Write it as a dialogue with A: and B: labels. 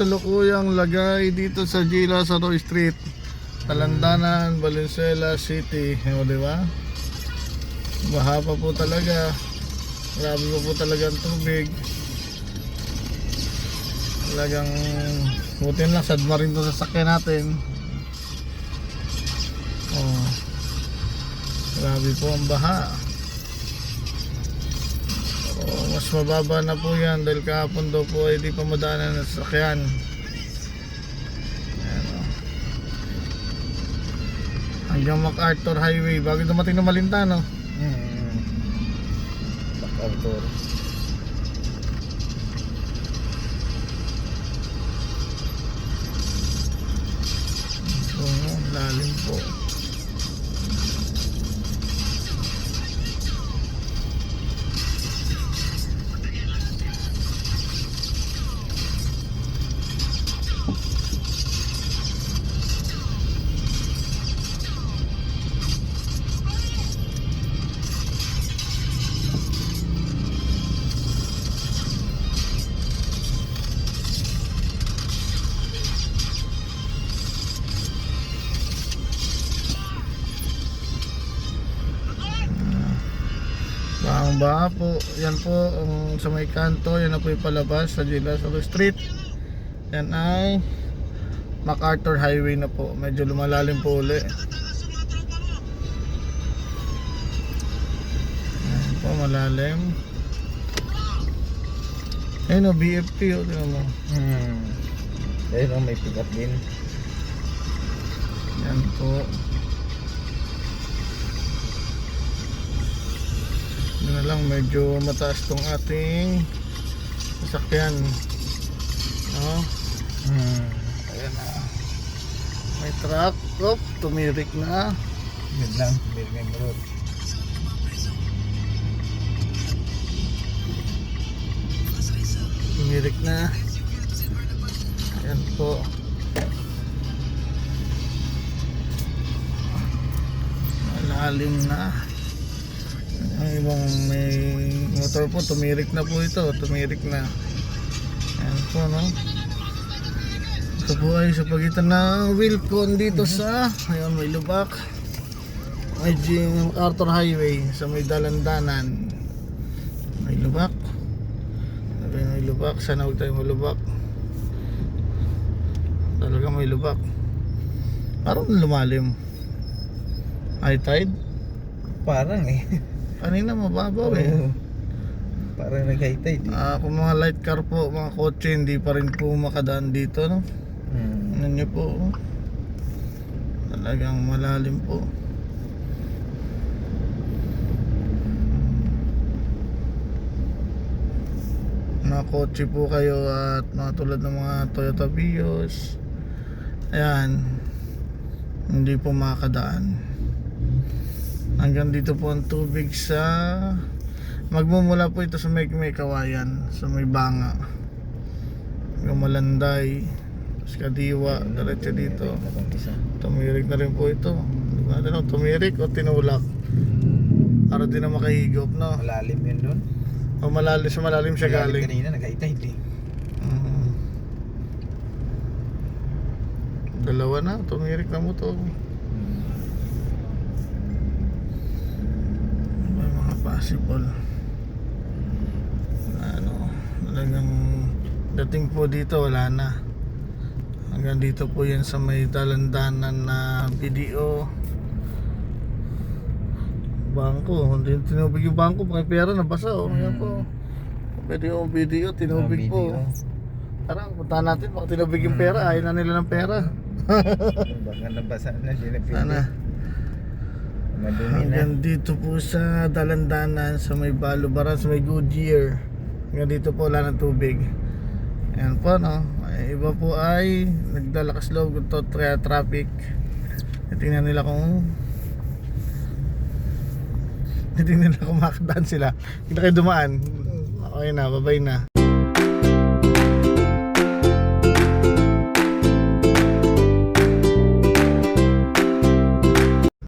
A: kasalukuyang lagay dito sa G. Lazaro Street, Talandanan, Valenzuela City. O, diba? Baha pa po talaga. Grabe po talaga ang tubig. Talagang butin lang, sadma rin ito sa sakyan natin. Oh, grabe po ang baha. Mas mababa na po yan dahil kahapon daw po ay di pa madaanan ng sasakyan. Hanggang MacArthur Highway bago dumating na Malintano. MacArthur. So, lalim po. Ang baha po, yan po sa may kanto, yan na po yung palabas sa G. Lazaro Street. Yan ay MacArthur Highway na po, medyo lumalalim po uli. Yan po, malalim. Ayun o, BFP o, tingnan mo.
B: Ayun o, may pick up din.
A: Yan po. Yun na lang, medyo mataas tong ating sasakyan. Ayan na. May truck. Op, tumirik na.
B: Yun lang, tumirik na yung road.
A: Tumirik na. Ayan po. Malalim na. Ang ibang may motor po, tumirik na po ito, tumirik na. Ayan po, no? Ito po ay sa pagitan ng Wilcon dito sa, ayun, may lubak. May MacArthur Highway sa may Dalandanan. May lubak. May lubak, sana huwag tayo malubak. Talaga may lubak. Parang lumalim. High tide?
B: Parang eh.
A: Kanina mababaw eh.
B: Parang nag-high tide eh.
A: Kung mga light car po, mga kotse, hindi pa rin po makadaan dito, no? Ano nyo po, oh. Talagang malalim po. Mga kotse po kayo at mga tulad ng mga Toyota Vios, ayan, hindi po makadaan. Hanggang dito po ang tubig sa magmumula po ito sa may Kawayan, sa may Banga, yung Malanday, sa Kadiwa, diretso dito. Tumirik na rin po ito. Tumirik o tinulak para din na makahigop, no?
B: Malalim yun doon.
A: O malalim, sa malalim siya galing.
B: Kanina nag-high tide eh.
A: Dalawa na, tumirik na mo to. Possible ano, talagang dating po dito wala na. Hanggang dito po yan sa may Dalandanan na BDO bangko. Hindi tinubig yung bangko, may pera nabasa o. Yan po, BDO tinubig po. Tara, punta natin, baka tinubig yung pera. Ayaw na nila ng pera.
B: Baka nabasa na, di na pwede.
A: Sana. Hanggang dito po sa Dalandanan, sa may Balubaran, sa may Goodyear. Hanggang dito po wala ng tubig. Ayan po, no? Ay, iba po ay nagdalakas loob ito traffic. Tingnan nila kung makakadaan sila. Hindi na kayo dumaan. Okay na, babay na.